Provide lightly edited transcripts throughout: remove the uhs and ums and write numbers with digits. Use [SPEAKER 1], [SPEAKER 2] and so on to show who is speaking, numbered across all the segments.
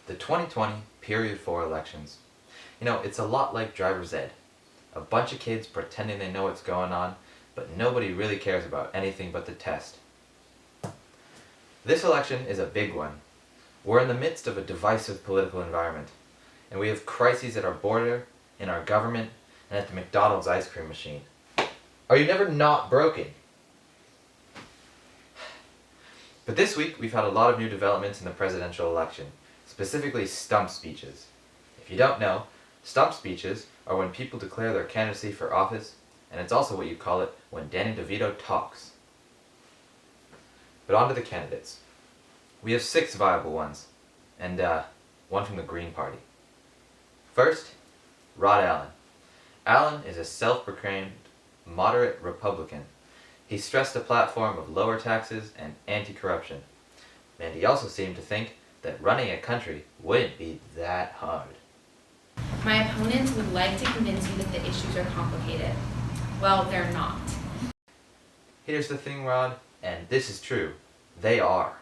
[SPEAKER 1] The 2020 Period 4 elections. It's a lot like driver's ed. A bunch of kids pretending they know what's going on, but nobody really cares about anything but the test. This election is a big one. We're in the midst of a divisive political environment, and we have crises at our border, in our government, and at the McDonald's ice cream machine. Are you never not broken? But this week, we've had a lot of new developments in the presidential election, specifically stump speeches. If you don't know, stump speeches are when people declare their candidacy for office, and it's also what you call it when Danny DeVito talks. But on to the candidates. We have 6 viable ones, and one from the Green Party. First, Rod Allen. Allen is a self-proclaimed moderate Republican. He stressed a platform of lower taxes and anti-corruption. And he also seemed to think that running a country wouldn't be that hard.
[SPEAKER 2] My opponents would like to convince you that the issues are complicated. Well, they're not.
[SPEAKER 1] Here's the thing, Rod, and this is true. They are.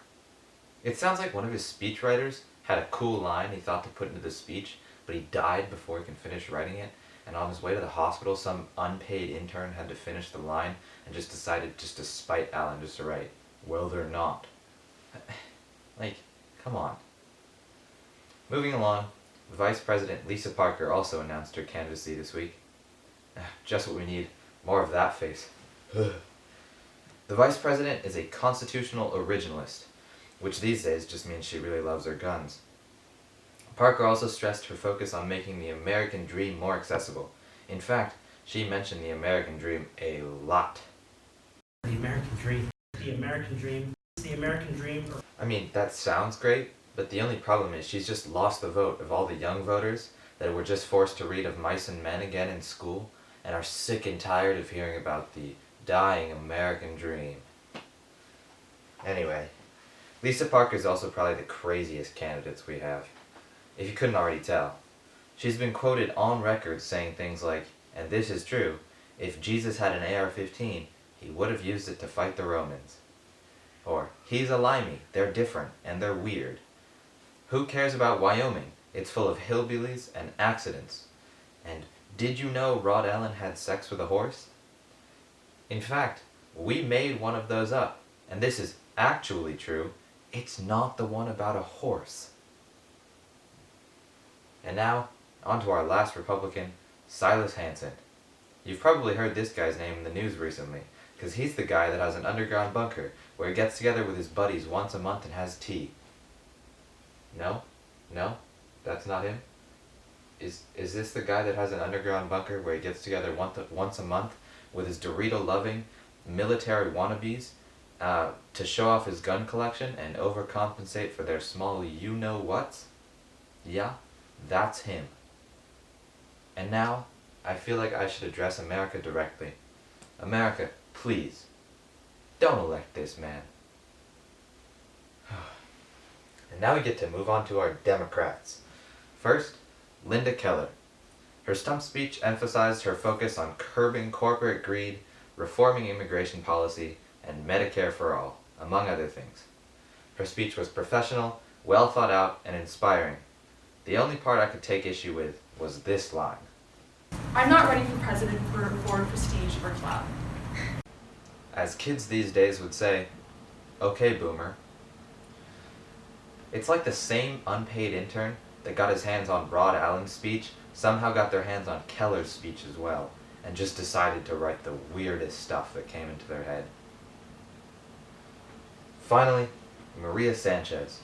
[SPEAKER 1] It sounds like one of his speechwriters had a cool line he thought to put into the speech, but he died before he can finish writing it, and on his way to the hospital, some unpaid intern had to finish the line and just decided just to spite Allen just to write, "Well, they're not." Like, come on. Moving along, Vice President Lisa Parker also announced her candidacy this week. Just what we need, more of that face. The Vice President is a constitutional originalist, which these days just means she really loves her guns. Parker also stressed her focus on making the American dream more accessible. In fact, she mentioned the American dream a lot.
[SPEAKER 3] The American dream. The American dream. The American dream.
[SPEAKER 1] I mean, that sounds great, but the only problem is she's just lost the vote of all the young voters that were just forced to read of Mice and Men again in school and are sick and tired of hearing about the dying American dream. Anyway, Lisa Parker is also probably the craziest candidates we have, if you couldn't already tell. She's been quoted on record saying things like, and this is true, if Jesus had an AR-15, he would have used it to fight the Romans. Or, he's a limey, they're different, and they're weird. Who cares about Wyoming? It's full of hillbillies and accidents. And did you know Rod Allen had sex with a horse? In fact, we made one of those up, and this is actually true. It's not the one about a horse. And now, on to our last Republican, Silas Hansen. You've probably heard this guy's name in the news recently, because he's the guy that has an underground bunker where he gets together with his buddies once a month and has tea. No? No? That's not him? Is this the guy that has an underground bunker where he gets together once a month with his Dorito-loving military wannabes to show off his gun collection and overcompensate for their small you-know-whats? Yeah, that's him. And now, I feel like I should address America directly. America, please, don't elect this man. And now we get to move on to our Democrats. First, Linda Keller. Her stump speech emphasized her focus on curbing corporate greed, reforming immigration policy, and Medicare for all, among other things. Her speech was professional, well thought out, and inspiring. The only part I could take issue with was this line.
[SPEAKER 4] I'm not running for president for prestige or clout.
[SPEAKER 1] As kids these days would say, okay, boomer. It's like the same unpaid intern that got his hands on Rod Allen's speech somehow got their hands on Keller's speech as well, and just decided to write the weirdest stuff that came into their head. Finally, Maria Sanchez.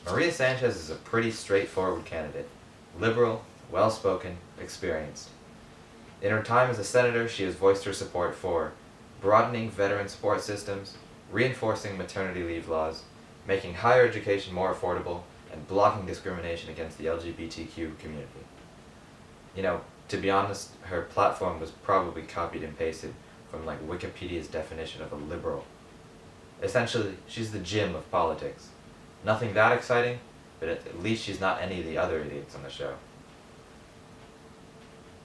[SPEAKER 1] Maria Sanchez is a pretty straightforward candidate. Liberal, well-spoken, experienced. In her time as a senator, she has voiced her support for broadening veteran support systems, reinforcing maternity leave laws, making higher education more affordable, and blocking discrimination against the LGBTQ community. To be honest, her platform was probably copied and pasted from Wikipedia's definition of a liberal. Essentially, she's the Jim of politics. Nothing that exciting, but at least she's not any of the other idiots on the show.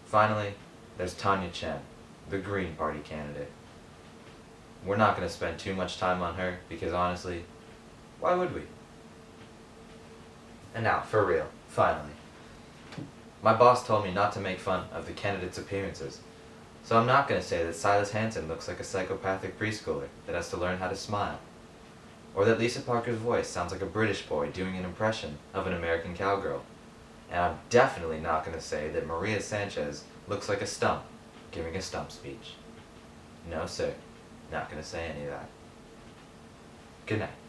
[SPEAKER 1] Finally, there's Tanya Chen, the Green Party candidate. We're not going to spend too much time on her because honestly, why would we? And now, for real, finally. My boss told me not to make fun of the candidates' appearances, so I'm not going to say that Silas Hansen looks like a psychopathic preschooler that has to learn how to smile, or that Lisa Parker's voice sounds like a British boy doing an impression of an American cowgirl, and I'm definitely not going to say that Maria Sanchez looks like a stump giving a stump speech. No, sir, not going to say any of that. Good night.